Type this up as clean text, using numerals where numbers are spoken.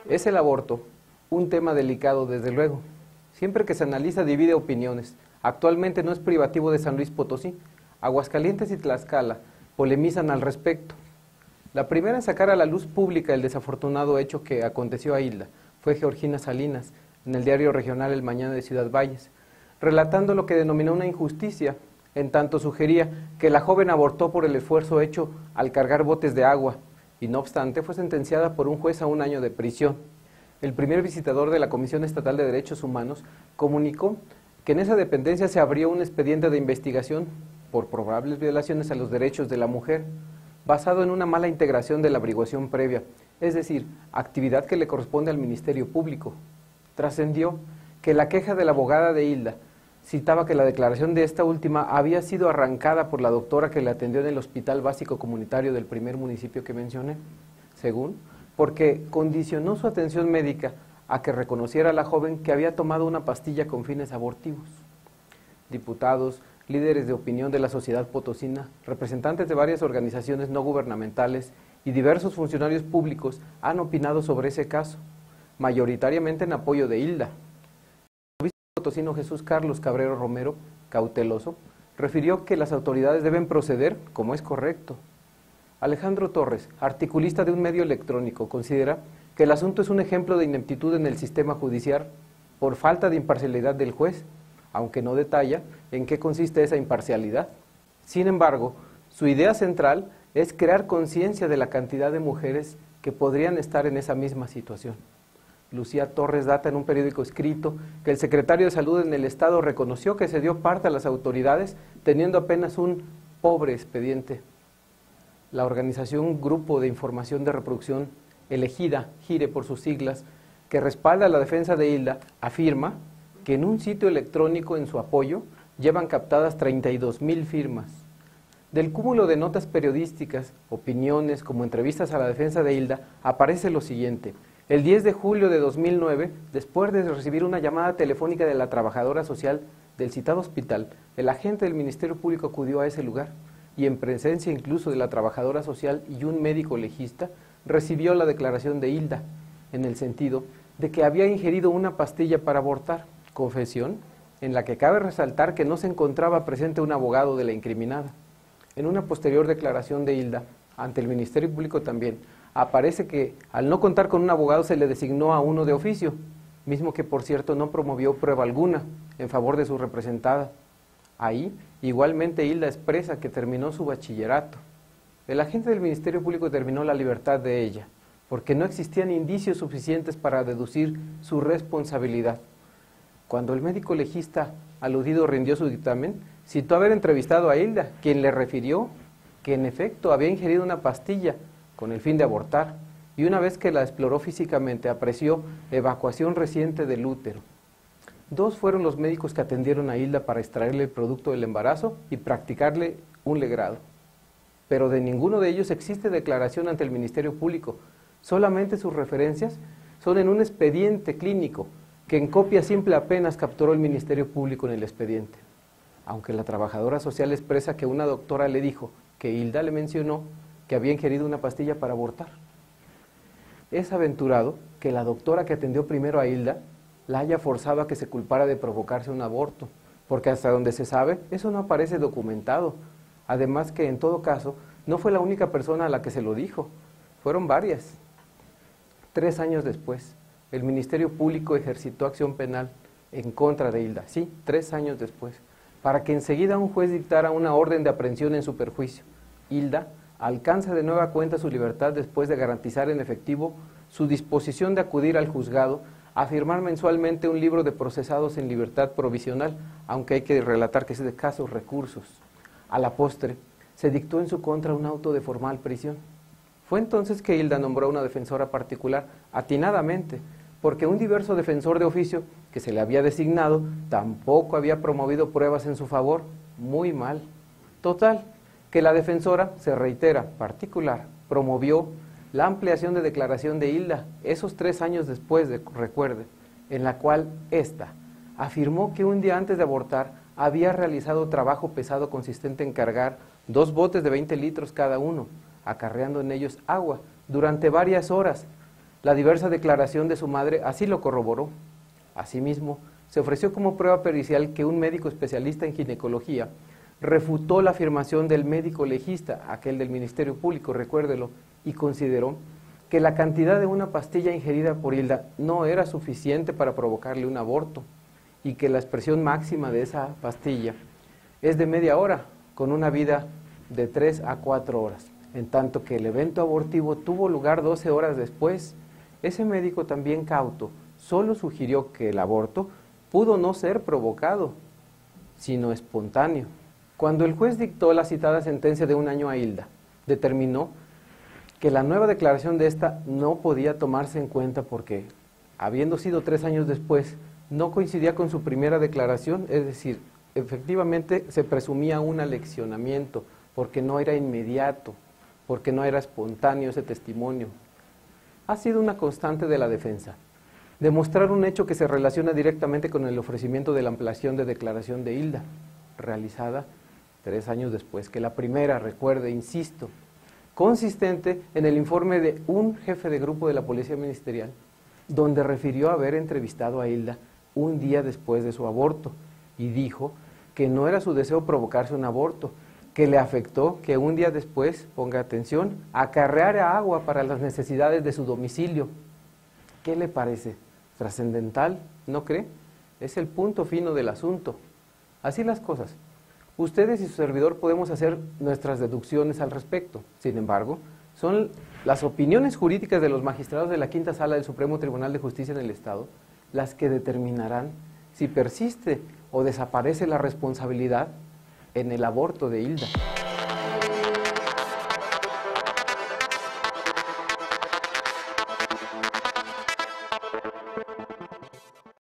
Es el aborto un tema delicado, desde luego. Siempre que se analiza divide opiniones. Actualmente no es privativo de San Luis Potosí. Aguascalientes y Tlaxcala polemizan al respecto. La primera en sacar a la luz pública el desafortunado hecho que aconteció a Hilda fue Georgina Salinas, en el diario regional El Mañana de Ciudad Valles, relatando lo que denominó una injusticia, en tanto sugería que la joven abortó por el esfuerzo hecho al cargar botes de agua, y no obstante fue sentenciada por un juez a 1 año de prisión. El primer visitador de la Comisión Estatal de Derechos Humanos comunicó que en esa dependencia se abrió un expediente de investigación por probables violaciones a los derechos de la mujer, basado en una mala integración de la averiguación previa, es decir, actividad que le corresponde al Ministerio Público. Trascendió que la queja de la abogada de Hilda citaba que la declaración de esta última había sido arrancada por la doctora que le atendió en el Hospital Básico Comunitario del primer municipio que mencioné, según, porque condicionó su atención médica a que reconociera a la joven que había tomado una pastilla con fines abortivos. Diputados, líderes de opinión de la sociedad potosina, representantes de varias organizaciones no gubernamentales y diversos funcionarios públicos han opinado sobre ese caso, mayoritariamente en apoyo de Hilda. El obispo potosino Jesús Carlos Cabrero Romero, cauteloso, refirió que las autoridades deben proceder como es correcto. Alejandro Torres, articulista de un medio electrónico, considera que el asunto es un ejemplo de ineptitud en el sistema judicial por falta de imparcialidad del juez, aunque no detalla en qué consiste esa imparcialidad. Sin embargo, su idea central es crear conciencia de la cantidad de mujeres que podrían estar en esa misma situación. Lucía Torres data en un periódico escrito que el secretario de Salud en el Estado reconoció que se dio parte a las autoridades teniendo apenas un pobre expediente. La organización Grupo de Información de Reproducción Elegida, GIRE por sus siglas, que respalda la defensa de Hilda, afirma que en un sitio electrónico en su apoyo llevan captadas 32,000 firmas. Del cúmulo de notas periodísticas, opiniones como entrevistas a la defensa de Hilda, aparece lo siguiente. El 10 de julio de 2009, después de recibir una llamada telefónica de la trabajadora social del citado hospital, el agente del Ministerio Público acudió a ese lugar y en presencia incluso de la trabajadora social y un médico legista, recibió la declaración de Hilda, en el sentido de que había ingerido una pastilla para abortar, confesión en la que cabe resaltar que no se encontraba presente un abogado de la incriminada. En una posterior declaración de Hilda, ante el Ministerio Público también, aparece que al no contar con un abogado se le designó a uno de oficio, mismo que por cierto no promovió prueba alguna en favor de su representada. Ahí, igualmente Hilda expresa que terminó su bachillerato. El agente del Ministerio Público determinó la libertad de ella, porque no existían indicios suficientes para deducir su responsabilidad. Cuando el médico legista aludido rindió su dictamen, citó haber entrevistado a Hilda, quien le refirió que en efecto había ingerido una pastilla con el fin de abortar, y una vez que la exploró físicamente apreció evacuación reciente del útero. 2 fueron los médicos que atendieron a Hilda para extraerle el producto del embarazo y practicarle un legrado. Pero de ninguno de ellos existe declaración ante el Ministerio Público, solamente sus referencias son en un expediente clínico, que en copia simple apenas capturó el Ministerio Público en el expediente. Aunque la trabajadora social expresa que una doctora le dijo que Hilda le mencionó que había ingerido una pastilla para abortar. Es aventurado que la doctora que atendió primero a Hilda la haya forzado a que se culpara de provocarse un aborto, porque hasta donde se sabe, eso no aparece documentado. Además que en todo caso, no fue la única persona a la que se lo dijo, fueron varias. 3 años después, el Ministerio Público ejercitó acción penal en contra de Hilda, sí, 3 años después, para que enseguida un juez dictara una orden de aprehensión en su perjuicio. Hilda alcanza de nueva cuenta su libertad después de garantizar en efectivo su disposición de acudir al juzgado a firmar mensualmente un libro de procesados en libertad provisional, aunque hay que relatar que es de escasos recursos. A la postre, se dictó en su contra un auto de formal prisión. Fue entonces que Hilda nombró una defensora particular, atinadamente, porque un diverso defensor de oficio que se le había designado tampoco había promovido pruebas en su favor. Muy mal. Total, que la defensora, se reitera, particular, promovió la ampliación de declaración de Hilda, esos 3 años después, recuerde, en la cual ésta afirmó que un día antes de abortar había realizado trabajo pesado consistente en cargar 2 botes de 20 litros cada uno, acarreando en ellos agua durante varias horas. La diversa declaración de su madre así lo corroboró. Asimismo, se ofreció como prueba pericial que un médico especialista en ginecología refutó la afirmación del médico legista, aquel del Ministerio Público, recuérdelo, y consideró que la cantidad de una pastilla ingerida por Hilda no era suficiente para provocarle un aborto y que la expresión máxima de esa pastilla es de media hora, con una vida de 3 a 4 horas, en tanto que el evento abortivo tuvo lugar 12 horas después. Ese médico también cauto solo sugirió que el aborto pudo no ser provocado, sino espontáneo. Cuando el juez dictó la citada sentencia de 1 año a Hilda, determinó que la nueva declaración de esta no podía tomarse en cuenta porque, habiendo sido 3 años después, no coincidía con su primera declaración, es decir, efectivamente se presumía un aleccionamiento, porque no era inmediato, porque no era espontáneo ese testimonio. Ha sido una constante de la defensa demostrar un hecho que se relaciona directamente con el ofrecimiento de la ampliación de declaración de Hilda, realizada 3 años después que la primera, recuerde, insisto, consistente en el informe de un jefe de grupo de la Policía Ministerial, donde refirió haber entrevistado a Hilda un día después de su aborto y dijo que no era su deseo provocarse un aborto, que le afectó que un día después, ponga atención, acarreara agua para las necesidades de su domicilio. ¿Qué le parece? ¿Trascendental? ¿No cree? Es el punto fino del asunto. Así las cosas. Ustedes y su servidor podemos hacer nuestras deducciones al respecto. Sin embargo, son las opiniones jurídicas de los magistrados de la Quinta Sala del Supremo Tribunal de Justicia en el Estado las que determinarán si persiste o desaparece la responsabilidad en el aborto de Hilda.